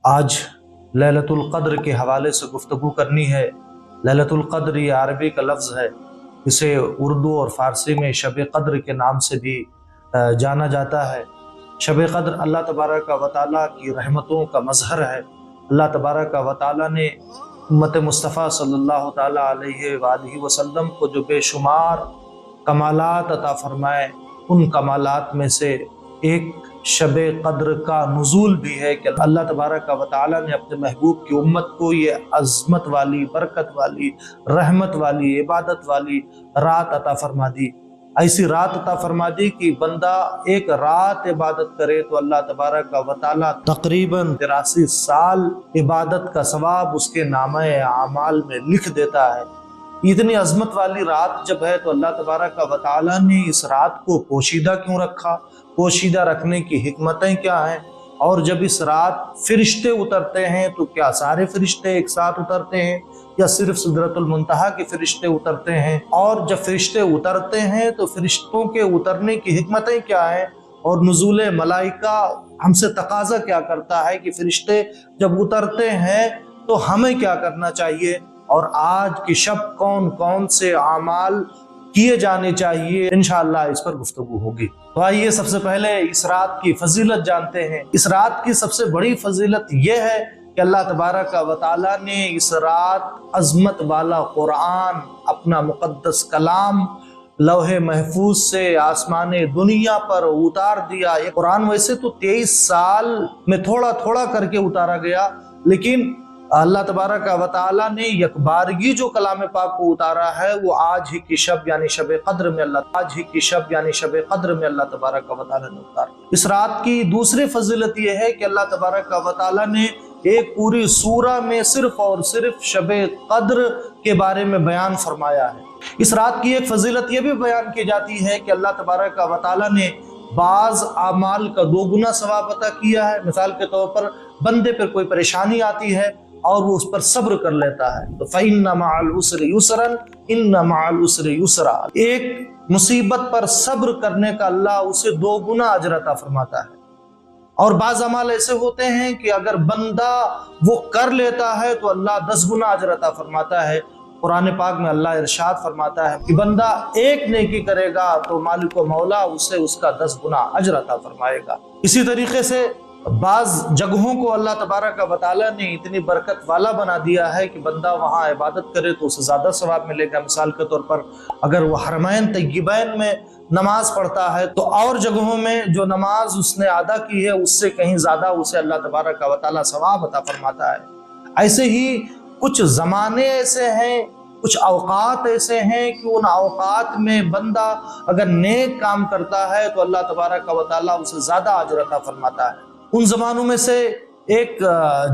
आज लैलतुल क़द्र के हवाले से गुफ्तगू करनी है। लैलतुल क़द्र ये अरबी का लफ्ज़ है, इसे उर्दू और फ़ारसी में शब क़द्र के नाम से भी जाना जाता है। शब क़द्र अल्लाह तबारक व तआला की रहमतों का मज़हर है। अल्लाह तबारक व तआला ने उम्मत मुस्तफ़ा सल्लल्लाहु तआला अलैहि वसल्लम को जो बेशुमार कमालात अता फरमाए, उन कमालात में से एक शब क़द्र का नुज़ूल भी है कि अल्लाह तबारक व तआला ने अपने महबूब की उम्मत को ये अज़मत वाली, बरकत वाली, रहमत वाली, इबादत वाली रात अता फरमा दी। ऐसी रात अता फरमा दी कि बंदा एक रात इबादत करे तो अल्लाह तबारक व तआला तकरीबन 83 साल इबादत का सवाब उसके नामे आमाल में लिख देता है। इतनी अजमत वाली रात जब है तो अल्लाह तबारक व तआला ने इस रात को पोशीदा क्यों रखा, पोशीदा रखने की हिकमतें क्या हैं, और जब इस रात फरिश्ते उतरते हैं तो क्या सारे फरिश्ते एक साथ उतरते हैं या सिर्फ सिदरतुल मुंतहा के फरिश्ते उतरते हैं, और जब फरिश्ते उतरते हैं तो फरिश्तों के उतरने की हिकमतें क्या हैं, और नुज़ूल मलाइका हमसे तकाजा क्या करता है कि फरिश्ते जब उतरते हैं तो हमें क्या करना चाहिए, और आज की शब कौन कौन से आमाल किए जाने चाहिए, इंशाअल्लाह इस पर गुफ्तगू होगी। तो आइए सबसे पहले इस रात की फजीलत जानते हैं। इस रात की सबसे बड़ी फजीलत यह है कि अल्लाह तबारक व तआला ने इस रात अजमत वाला कुरान, अपना मुक़द्दस कलाम लौहे महफूज से आसमान दुनिया पर उतार दिया। ये कुरान वैसे तो 23 साल में थोड़ा थोड़ा करके उतारा गया, लेकिन अल्लाह तबारक व तआला ने यकबारगी जो कलाम पाक को उतारा है वो आज ही की शब यानी शब क़द्र में अल्लाह तबारक व तआला ने उतारा। इस रात की दूसरी फजीलत यह है कि अल्लाह तबारक व तआला ने एक पूरी सूरा में सिर्फ और सिर्फ शब क़द्र के बारे में बयान फरमाया है। इस रात की एक फजीलत यह भी बयान की जाती है कि अल्लाह तबारक व तआला ने बाज आमाल का 2 गुना सवाब अता किया है। मिसाल के तौर पर बंदे पर कोई परेशानी आती है और वो उस पर सब्र कर लेता है, तो फ़इन्न मअल उसरि युसरन इन्न मअल उसरि युसरा। एक मुसीबत पर सब्र करने का अल्लाह उसे 2 गुना अजर अता फरमाता है। और बाज़ अमाल ऐसे होते हैं कि अगर बंदा वो कर लेता है तो अल्लाह 10 गुना अजर अता फरमाता है। कुरान पाक में अल्लाह इरशाद फरमाता है कि बंदा एक नेकी करेगा तो मालिक व मौला उसे उसका 10 गुना अजर अता फरमाएगा। इसी तरीके से बाज़ जगहों को अल्लाह तबारक व तआला ने इतनी बरकत वाला बना दिया है कि बंदा वहाँ इबादत करे तो उसे ज़्यादा सवाब मिलेगा। मिसाल के तौर पर अगर वह हरमैन तय्यबैन में नमाज पढ़ता है तो और जगहों में जो नमाज उसने अदा की है उससे कहीं ज़्यादा उसे अल्लाह तबारक व तआला सवाब अता फरमाता है। ऐसे ही कुछ ज़माने ऐसे हैं, कुछ औकात ऐसे हैं कि उन औकात में बंदा अगर नेक काम करता है तो अल्लाह तबारक व तआला उसे ज़्यादा अजर अता फरमाता है। उन ज़मानों में से एक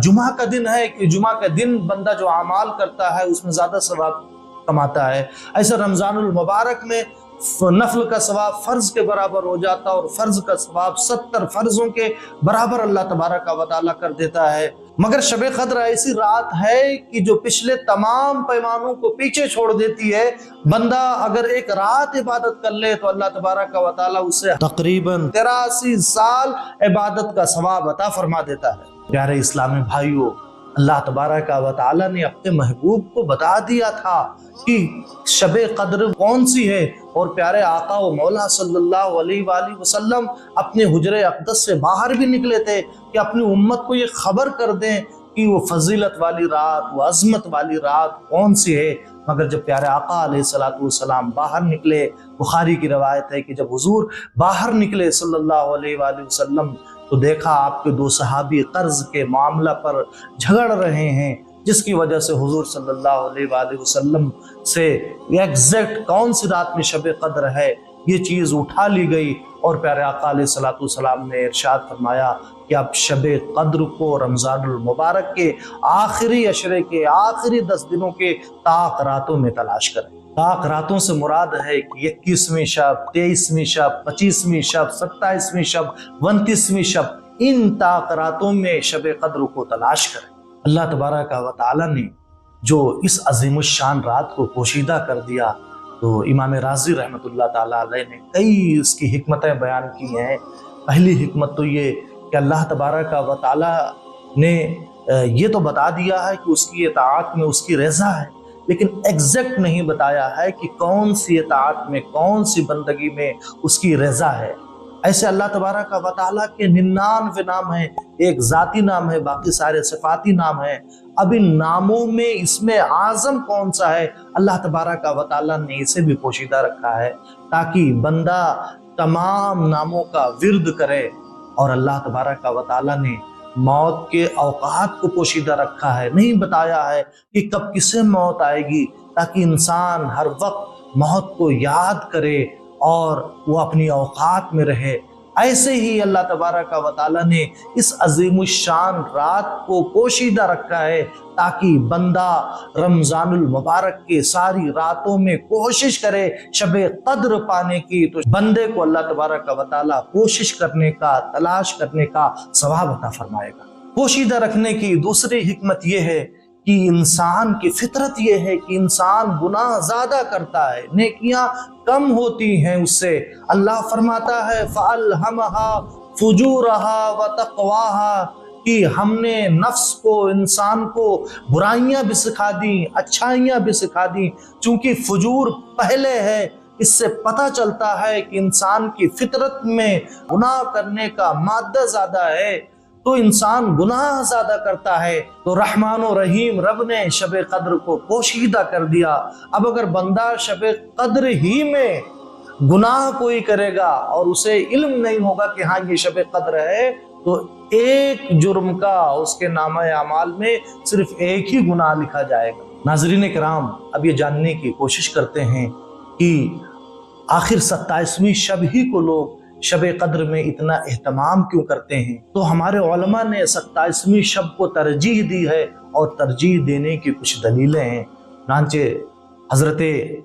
जुमा का दिन है कि जुमा के दिन बंदा जो अमाल करता है उसमें ज़्यादा सवाब कमाता है। ऐसे रमज़ानुल मुबारक में नफल का सवाब फ़र्ज के बराबर हो जाता है और फ़र्ज का सवाब 70 फ़र्जों के बराबर अल्लाह तबारक व तआला कर देता है। मगर शब क़द्र ऐसी रात है कि जो पिछले तमाम पैमानों को पीछे छोड़ देती है। बंदा अगर एक रात इबादत कर ले तो अल्लाह तबारक व तआला उसे तकरीबन 83 साल इबादत का सवाब अता फरमा देता है। प्यारे इस्लामी भाइयों, अल्लाह तबारक व तआला ने अपने महबूब को बता दिया था कि शब क़द्र कौन सी है, और प्यारे आका व मौला सल्लल्लाहु अलैहि वसल्लम अपने हुजरे अक़दस से बाहर भी निकले थे कि अपनी उम्मत को ये खबर कर दें कि वो फजीलत वाली रात, वो अज़मत वाली रात कौन सी है। मगर जब प्यारे आका अलैहिस्सलातु वस्सलाम बाहर निकले, बुखारी की रवायत है कि जब हुजूर बाहर निकले सल्लल्लाहु अलैहि वसल्लम तो देखा आपके 2 सहाबी कर्ज के मामला पर झगड़ रहे हैं, जिसकी वजह से हुजूर सल्लल्लाहु अलैहि वसल्लम से एग्जैक्ट कौन सी रात में शब क़द्र है ये चीज़ उठा ली गई। और प्यारे आका अलैहिस्सलातु वस्सलाम ने इरशाद फरमाया कि आप शब क़द्र को रमज़ानुल मुबारक के आखिरी अशरे के आखिरी 10 दिनों के ताक रातों में तलाश करें। ताक रातों से मुराद है कि 21वीं शब, 23वीं शब, 25वीं शब, 27वीं शब, 29वीं शब, इन ताक रातों में शब क़द्र को तलाश करें। अल्लाह तबारक व तआला ने जो इस अज़ीमुश्शान रात को पोशीदा कर दिया, तो इमाम राज़ी रहमतुल्लाह ताला अलैह ने कई इसकी हिकमतें बयान की हैं। पहली हिकमत तो ये कि अल्लाह तबारक व तआला نے یہ تو بتا دیا ہے کہ اس کی اطاعت میں اس کی رضا ہے، لیکن ایگزیکٹ نہیں بتایا ہے کہ کون سی اطاعت میں، کون سی بندگی میں اس کی رضا ہے۔ ایسے اللہ تبارک و تعالیٰ کے 99 نام ہیں، ایک ذاتی نام ہے، باقی سارے صفاتی نام ہیں۔ اب ان ناموں میں اسم اعظم کون سا ہے، اللہ تبارک و تعالیٰ نے اسے بھی پوشیدہ رکھا ہے تاکہ بندہ تمام ناموں کا ورد کرے۔ اور اللہ تبارک و تعالیٰ نے موت کے اوقات کو پوشیدہ رکھا ہے، نہیں بتایا ہے کہ کب کسے موت آئے گی، تاکہ انسان ہر وقت موت کو یاد کرے اور وہ اپنی اوقات میں رہے۔ ایسے ہی اللہ تبارک و تعالیٰ نے اس عظیم الشان رات کو پوشیدہ رکھا ہے تاکہ بندہ رمضان المبارک کے ساری راتوں میں کوشش کرے شب قدر پانے کی، تو بندے کو اللہ تبارک و تعالیٰ کوشش کرنے کا، تلاش کرنے کا ثواب عطا فرمائے گا۔ پوشیدہ رکھنے کی دوسری حکمت یہ ہے کہ انسان کی فطرت یہ ہے کہ انسان گناہ زیادہ کرتا ہے، نیکیاں کم ہوتی ہیں اس سے۔ اللہ فرماتا ہے فَأَلْهَمَهَا فُجُورَهَا وَتَقْوَاهَا کہ ہم نے نفس کو، انسان کو برائیاں بھی سکھا دیں، اچھائیاں بھی سکھا دیں۔ چونکہ فجور پہلے ہے، اس سے پتہ چلتا ہے کہ انسان کی فطرت میں گناہ کرنے کا مادہ زیادہ ہے، تو انسان گناہ زیادہ کرتا ہے۔ تو رحمان و رحیم رب نے شب قدر کو پوشیدہ کر دیا۔ اب اگر بندہ شب قدر ہی میں گناہ کوئی کرے گا اور اسے علم نہیں ہوگا کہ ہاں یہ شب قدر ہے، تو ایک جرم کا اس کے نامہ اعمال میں صرف ایک ہی گناہ لکھا جائے گا۔ ناظرین کرام، اب یہ جاننے کی کوشش کرتے ہیں کہ آخر 27ویں شب ہی کو لوگ شب قدر میں اتنا اہتمام کیوں کرتے ہیں؟ تو ہمارے علماء نے 27ویں شب کو ترجیح دی ہے، اور ترجیح دینے کی کچھ دلیلیں ہیں۔ چنانچہ حضرت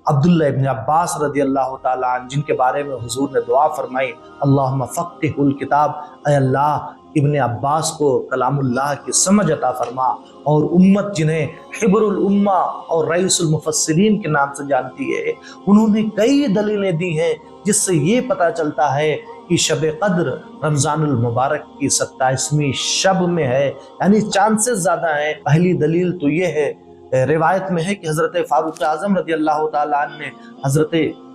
عبداللہ ابن عباس رضی اللہ تعالیٰ عنہ، جن کے بارے میں حضور نے دعا فرمائی اللہم فقہ الکتاب، اے اللہ ابن عباس کو کلام اللہ کی سمجھ عطا فرما، اور امت جنہیں حبر الامہ اور رئیس المفسرین کے نام سے جانتی ہے، انہوں نے کئی دلیلیں دی ہیں جس سے یہ پتہ چلتا ہے کہ شب قدر رمضان المبارک کی 27ویں شب میں ہے، یعنی چانسز زیادہ ہیں۔ پہلی دلیل تو یہ ہے، روایت میں ہے کہ حضرت فاروق اعظم رضی اللہ تعالیٰ عنہ نے حضرت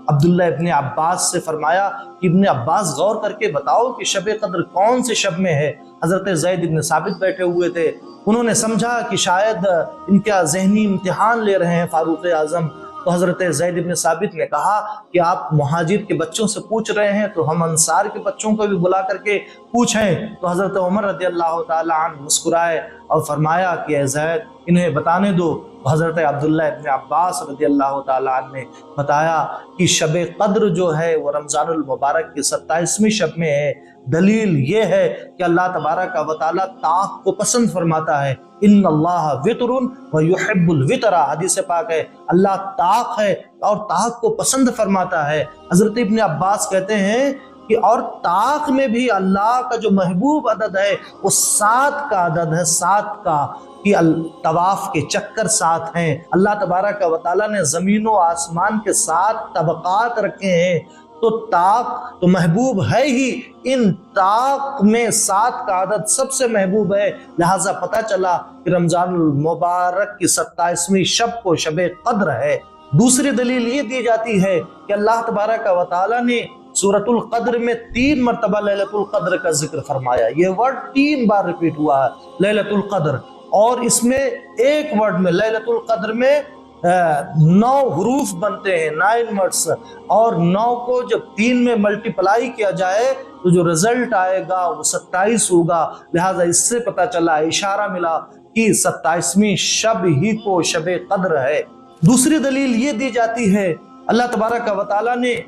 عبداللہ ابن عباس سے فرمایا کہ ابن عباس غور کر کے بتاؤ کہ شب قدر کون سے شب میں ہے۔ حضرت زید ابن ثابت بیٹھے ہوئے تھے، انہوں نے سمجھا کہ شاید ان کا ذہنی امتحان لے رہے ہیں فاروق اعظم، تو حضرت زید ابن ثابت نے کہا کہ آپ مہاجر کے بچوں سے پوچھ رہے ہیں تو ہم انصار کے بچوں کو بھی بلا کر کے پوچھیں۔ تو حضرت عمر رضی اللہ تعالیٰ عنہ مسکرائے اور فرمایا کہ اے زید انہیں بتانے دو۔ حضرت عبداللہ ابن عباس رضی اللہ تعالیٰ عنہ نے بتایا کہ شب قدر جو ہے وہ رمضان المبارک کی 27ویں شب میں ہے۔ دلیل یہ ہے کہ اللہ تبارک و تعالیٰ طاق کو پسند فرماتا ہے، ان اللہ وطر ویحب الوطر، حدیث پاک ہے، اللہ طاق ہے اور طاق کو پسند فرماتا ہے۔ حضرت ابن عباس کہتے ہیں کہ اور طاق میں بھی اللہ کا جو محبوب عدد ہے وہ 7 کا عدد ہے، 7 کا، کہ طواف کے چکر 7 ہیں۔ اللہ تبارک و تعالیٰ نے زمین و آسمان کے 7 طبقات رکھے ہیں، تو طاق تو محبوب ہے ہی، ان طاق میں 7 کا عدد سب سے محبوب ہے، لہٰذا پتہ چلا کہ رمضان المبارک کی 27ویں شب کو شب قدر ہے۔ دوسری دلیل یہ دی جاتی ہے کہ اللہ تبارک و تعالیٰ نے سورۃ القدر میں 3 مرتبہ لیلۃ القدر کا ذکر فرمایا، یہ ورڈ 3 بار ریپیٹ ہوا ہے لیلۃ القدر، اور اس میں ایک ورڈ میں لیلۃ القدر میں 9 حروف بنتے ہیں، 9 ورڈز، اور 9 کو جب 3 میں ملٹیپلائی کیا جائے تو جو رزلٹ آئے گا وہ 27 ہوگا، لہٰذا اس سے پتہ چلا، اشارہ ملا کہ 27ویں شب ہی کو شب قدر ہے۔ دوسری دلیل یہ دی جاتی ہے، اللہ تبارک و تعالیٰ نے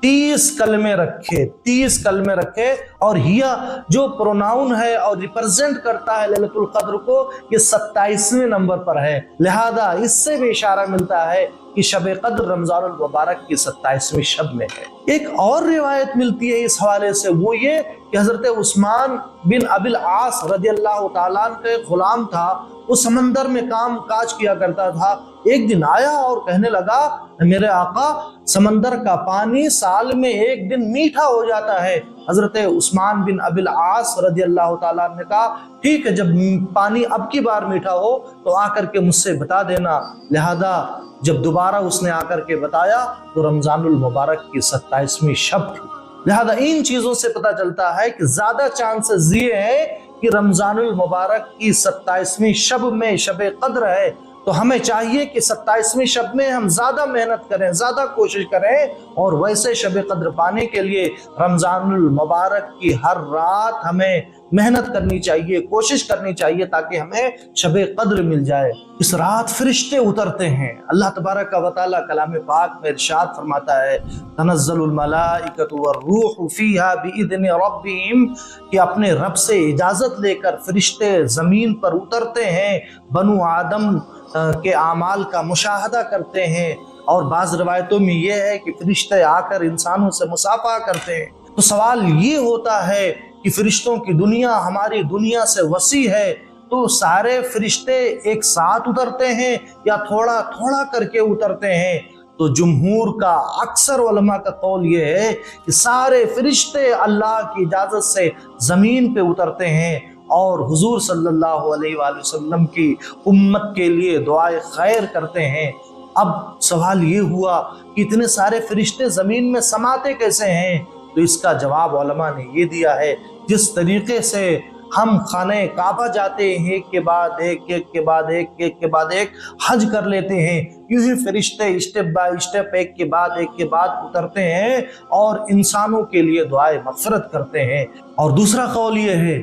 30 کلمے رکھے، 30 کلمے رکھے، اور ہیا جو پروناؤن ہے اور ریپرزینٹ کرتا ہے لیلۃ القدر کو، یہ 27ویں نمبر پر ہے، لہذا اس سے بھی اشارہ ملتا ہے کہ شب قدر رمضان المبارک کی 27ویں شب میں ہے۔ ایک اور روایت ملتی ہے اس حوالے سے، وہ یہ کہ حضرت عثمان بن ابی العاص رضی اللہ تعالیٰ عنہ کا ایک غلام تھا، वो समंदर में काम काज किया करता था। एक दिन आया और कहने लगा, मेरे आका, समंदर का पानी साल में एक दिन मीठा हो जाता है। हजरत उस्मान बिन अबिल आस रदियल्लाहु ताला ने कहा, ठीक है, जब पानी अब की बार मीठा हो तो आकर के मुझसे बता देना। लिहाजा जब दोबारा उसने आकर के बताया तो रमजानुल मुबारक की 27वीं शब थी। लिहाजा इन चीजों से पता चलता है कि ज्यादा चांसेस ये है कि रमजानुल मुबारक की 27वीं शब में शब कद्र है। तो हमें चाहिए कि 27वीं शब में हम ज्यादा मेहनत करें, ज्यादा कोशिश करें, और वैसे शब कद्र पाने के लिए रमजानुल मुबारक की हर रात हमें मेहनत करनी चाहिए, कोशिश करनी चाहिए, ताकि हमें शब कद्र मिल जाए। इस रात फरिश्ते उतरते हैं। अल्लाह तबारक व तआला कलाम पाक में इरशाद फरमाता है, तनज़्ज़लुल मलाइकतु वर्रूहु फीहा बिइज़्नि रब्बिहिम, कि अपने रब से इजाजत लेकर फरिश्ते जमीन पर उतरते हैं, बनु आदम के आमाल का मुशाहदा करते हैं। और बाज़ रिवायतों में यह है कि फरिश्ते आकर इंसानों से मुसाफा करते हैं। तो सवाल ये होता है कि फरिश्तों की दुनिया हमारी दुनिया से वसी है, तो सारे फरिश्ते एक साथ उतरते हैं या थोड़ा थोड़ा करके उतरते हैं? तो जुमहूर का, अक्सर उलमा का कौल ये है कि सारे फरिश्ते अल्लाह की इजाज़त से ज़मीन पे उतरते हैं और हुजूर सल्लल्लाहु अलैहि वसल्लम की उम्मत के लिए दुआए खैर करते हैं। अब सवाल ये हुआ कि इतने सारे फरिश्ते ज़मीन में समाते कैसे हैं? तो इसका जवाब उलमा ने ये दिया है, जिस तरीके से हम खाने काबा जाते हैं, एक के बाद एक, एक के बाद एक, एक के बाद एक हज कर लेते हैं, यूं ही फरिश्ते स्टेप बाय स्टेप एक के बाद उतरते हैं और इंसानों के लिए दुआए मग़फ़िरत करते हैं। और दूसरा कौल ये है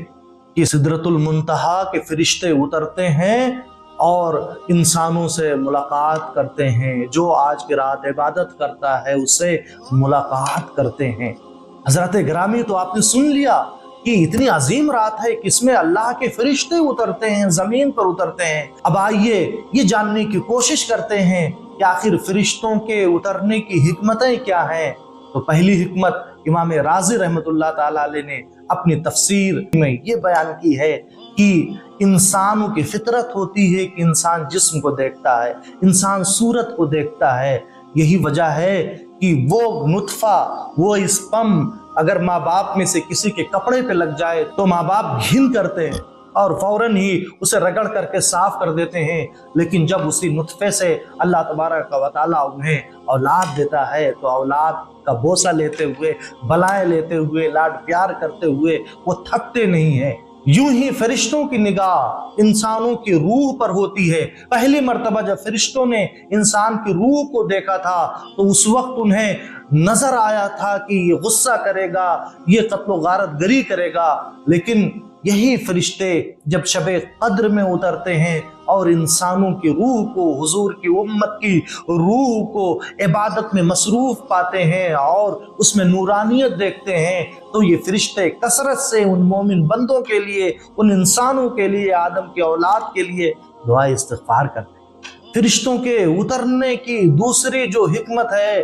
कि सिदरतुल मुंतहा के फरिश्ते उतरते हैं और इंसानों से मुलाकात करते हैं। जो आज की रात इबादत करता है उससे मुलाकात करते हैं। हज़रत गिरामी, तो आपने सुन लिया कि इतनी अजीम रात है कि इसमें अल्लाह के फरिश्ते उतरते हैं, ज़मीन पर उतरते हैं। अब आइए ये जानने की कोशिश करते हैं कि आखिर फरिश्तों के उतरने की हिकमतें क्या हैं। तो पहली हिकमत इमाम राज़ी रहमतुल्लाह ताला अलैह ने अपनी तफसीर में ये बयान की है कि इंसानों की फितरत होती है कि इंसान जिस्म को देखता है, इंसान सूरत को देखता है। यही वजह है कि वो नुत्फा, वो स्पर्म अगर माँ बाप में से किसी के कपड़े पे लग जाए तो माँ बाप घिन करते हैं और फौरन ही उसे रगड़ करके साफ कर देते हैं। लेकिन जब उसी नुत्फे से अल्लाह तबारक व तआला उन्हें औलाद देता है तो औलाद का बोसा लेते हुए, बलाएं लेते हुए, लाड प्यार करते हुए वो थकते नहीं हैं। यूं ही फरिश्तों की निगाह इंसानों की रूह पर होती है। पहली मर्तबा जब फरिश्तों ने इंसान की रूह को देखा था तो उस वक्त उन्हें नजर आया था कि ये गुस्सा करेगा, ये कत्लो गारत गरी करेगा। लेकिन यही फरिश्ते जब शबे कद्र में उतरते हैं और इंसानों की रूह को, हुजूर की उम्मत की रूह को इबादत में मसरूफ पाते हैं और उसमें नूरानियत देखते हैं, तो ये फरिश्ते कसरत से उन मोमिन बंदों के लिए, उन इंसानों के लिए, आदम की औलाद के लिए दुआ इस्तिग़फ़ार करते हैं। फरिश्तों के उतरने की दूसरी जो हिकमत है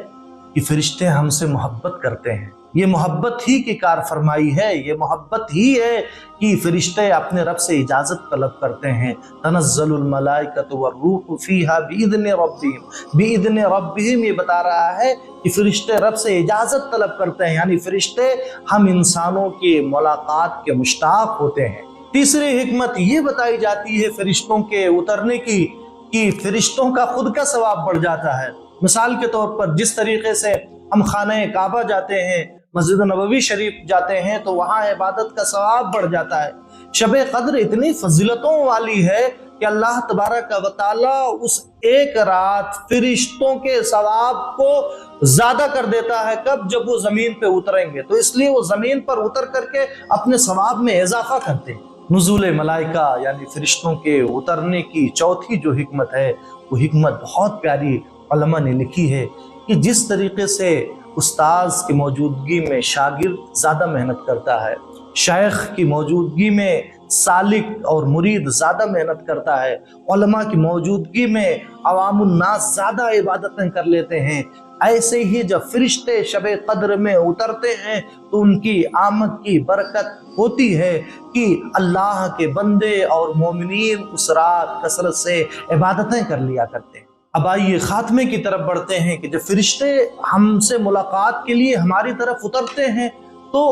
कि फरिश्ते हमसे मोहब्बत करते हैं। ये मोहब्बत ही की कार फरमाई है, ये मोहब्बत ही है कि फरिश्ते अपने रब से इजाज़त तलब करते हैं। तनज़्ज़लुल मलाइकतु वर्रूहु फीहा बिइज़्नि रब्बिहिम, ये बता रहा है कि फरिश्ते रब से इजाज़त तलब करते हैं, यानी फरिश्ते हम इंसानों की मुलाकात के मुश्ताक होते हैं। तीसरी हिकमत ये बताई जाती है फरिश्तों के उतरने की कि फरिश्तों का खुद का सवाब बढ़ जाता है। मिसाल के तौर पर जिस तरीके से हम खाने काबा जाते हैं, मस्जिद नबवी शरीफ जाते हैं, तो वहाँ इबादत का सवाब बढ़ जाता है। शब कद्र इतनी फजीलतों वाली है कि अल्लाह तबारक व तआला उस एक रात फरिश्तों के सवाब को ज्यादा कर देता है। कब? जब वो जमीन पे उतरेंगे, तो इसलिए वो जमीन पर उतर करके अपने सवाब में इजाफा करते हैं। नुज़ूल मलाइका यानी फरिश्तों के उतरने की चौथी जो हिकमत है, वो हिकमत बहुत प्यारी उलमा ने लिखी है कि जिस तरीके से उस्ताज की मौजूदगी में शागिर्द ज़्यादा मेहनत करता है, शेख की मौजूदगी में सालिक और मुरीद ज़्यादा मेहनत करता है, उलमा की मौजूदगी में अवामुन नास ज़्यादा इबादतें कर लेते हैं, ऐसे ही जब फरिश्ते शब कद्र में उतरते हैं तो उनकी आमद की बरकत होती है कि अल्लाह के बंदे और मोमिनीन उस रात कसरत से इबादतें कर लिया करते हैं। अब आइए खात्मे की तरफ बढ़ते हैं कि जब फरिश्ते हमसे मुलाकात के लिए हमारी तरफ उतरते हैं तो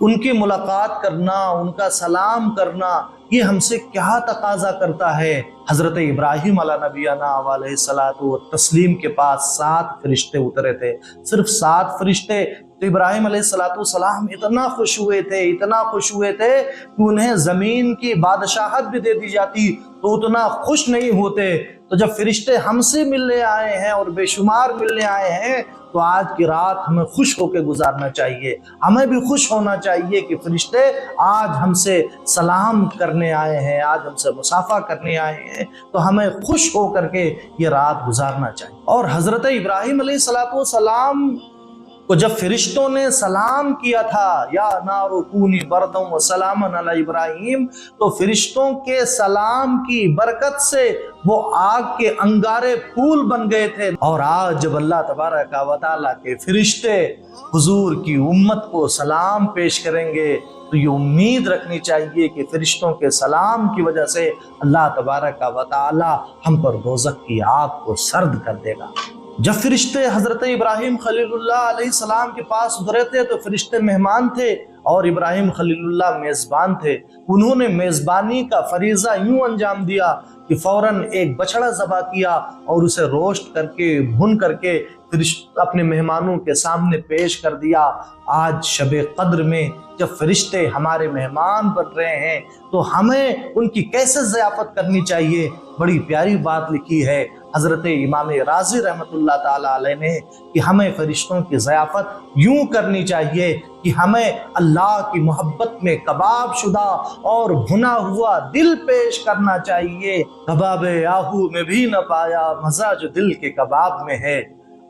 उनकी मुलाकात करना, उनका सलाम करना, ये हमसे क्या तकाजा करता है। हजरत इब्राहिम अला नबीना अलैहिस्सलातु वत्तस्लीम के पास 7 फरिश्ते उतरे थे, सिर्फ 7 फरिश्ते। तो इब्राहिम अलैहिस्सलाम इतना खुश हुए थे कि उन्हें जमीन की बादशाहत भी दे दी जाती तो उतना खुश नहीं होते। तो जब फरिश्ते हमसे मिलने आए हैं और बेशुमार मिलने आए हैं तो आज की रात हमें खुश होकर गुजारना चाहिए। हमें भी खुश होना चाहिए कि फरिश्ते आज हमसे सलाम करने आए हैं, आज हमसे मुसाफा करने आए हैं, तो हमें खुश होकर के ये रात गुजारना चाहिए। और हजरत इब्राहिम अलैहिस्सलाम को जब फरिश्तों ने सलाम किया था, या नारु कूनी बरदम व सलामन अला इब्राहिम, तो फरिश्तों के सलाम की बरकत से वो आग के अंगारे फूल बन गए थे। और आज जब अल्लाह तबारक व तआला के फरिश्ते हुजूर की उम्मत को सलाम पेश करेंगे तो ये उम्मीद रखनी चाहिए कि फरिश्तों के सलाम की वजह से अल्लाह तबारक व तआला हम पर दोज़ख की आग को सर्द कर देगा। जब फरिश्ते हजरत इब्राहिम खलीलुल्लाह अलैहिस्सलाम के पास उतरे थे तो फरिश्ते मेहमान थे और इब्राहिम खलीलुल्लाह मेज़बान थे। उन्होंने मेज़बानी का फरीज़ा यूं अंजाम दिया कि फौरन एक बछड़ा ज़बा किया और उसे रोस्ट करके भुन करके फिर अपने मेहमानों के सामने पेश कर दिया। आज शब कद्र में जब फरिश्ते हमारे मेहमान बन रहे हैं तो हमें उनकी कैसे ज़ियाफ़त करनी चाहिए। बड़ी प्यारी बात लिखी है हज़रत इमाम राज़ी रहमतुल्लाह ताला अलैह ने कि हमें फरिश्तों की ज़ियाफ़त यूं करनी चाहिए कि हमें अल्लाह की मोहब्बत में कबाब शुदा और भुना हुआ दिल पेश करना चाहिए। कबाब आहू में भी न पाया मज़ा जो दिल के कबाब में है।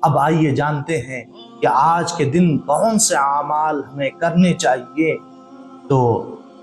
अब आइए जानते हैं कि आज के दिन कौन से आमाल हमें करने चाहिए। तो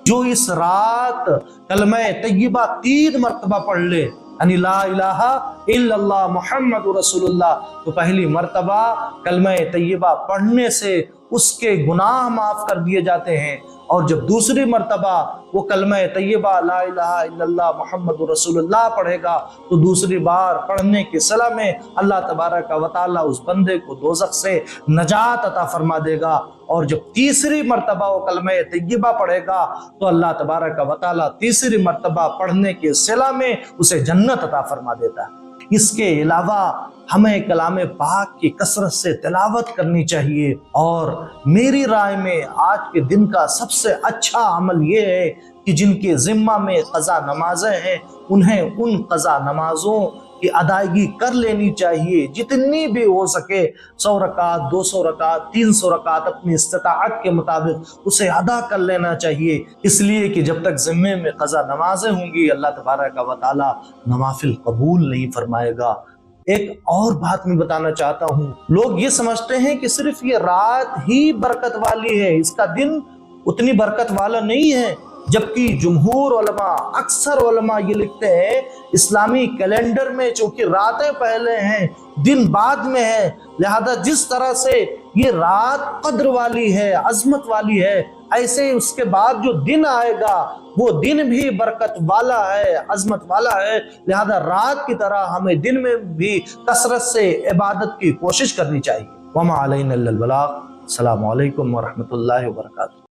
जो इस रात कलमा तय्यबा 3 मरतबा पढ़ ले, यानी ला इलाहा इल्लल्लाह मुहम्मदुर रसूलुल्लाह, तो पहली मरतबा कलमा तय्यबा पढ़ने से उसके गुनाह माफ कर दिए जाते हैं। और जब दूसरी मरतबा वो कलमा तय्यबा ला इलाहा इल्लल्लाह मुहम्मदुर रसूलुल्लाह पढ़ेगा तो दूसरी बार पढ़ने के सिला में अल्लाह तबारक व तआला उस बंदे को दोज़ख से नजात अता फरमा देगा। और जब तीसरी मरतबा वो कलमा तय्यबा पढ़ेगा तो अल्लाह तबारक व तआला तीसरी मरतबा पढ़ने के सिला में उसे जन्नत अता फरमा देता है। इसके अलावा हमें कलाम पाक की कसरत से तिलावत करनी चाहिए। और मेरी राय में आज के दिन का सबसे अच्छा अमल ये है कि जिनके जिम्मा में क़ज़ा नमाजें हैं उन्हें उन क़ज़ा नमाजों की अदायगी कर लेनी चाहिए, जितनी भी हो सके। 100 रकात, 200 रकात, 300 रकात अपनी इस्तिताअत के मुताबिक उसे अदा कर लेना चाहिए, इसलिए कि जब तक ज़िम्मे में क़ज़ा नमाजें होंगी अल्लाह तबारक व तआला नवाफिल कबूल नहीं फरमाएगा। एक और बात मैं बताना चाहता हूँ, लोग ये समझते हैं कि सिर्फ ये रात ही बरकत वाली है, इसका दिन उतनी बरकत वाला नहीं है। जबकि जुमहूर उलमा, अक्सर उलमा ये लिखते हैं इस्लामी कैलेंडर में चूंकि रातें पहले हैं दिन बाद में है, लिहाजा जिस तरह से ये रात कद्र वाली है, अजमत वाली है, ऐसे ही उसके बाद जो दिन आएगा वो दिन भी बरकत वाला है, अजमत वाला है। लिहाजा रात की तरह हमें दिन में भी कसरत से इबादत की कोशिश करनी चाहिए। वमा अलैना इल्लल बलाग। अस्सलामु अलैकुम व रहमतुल्लाहि व बरकातुहू।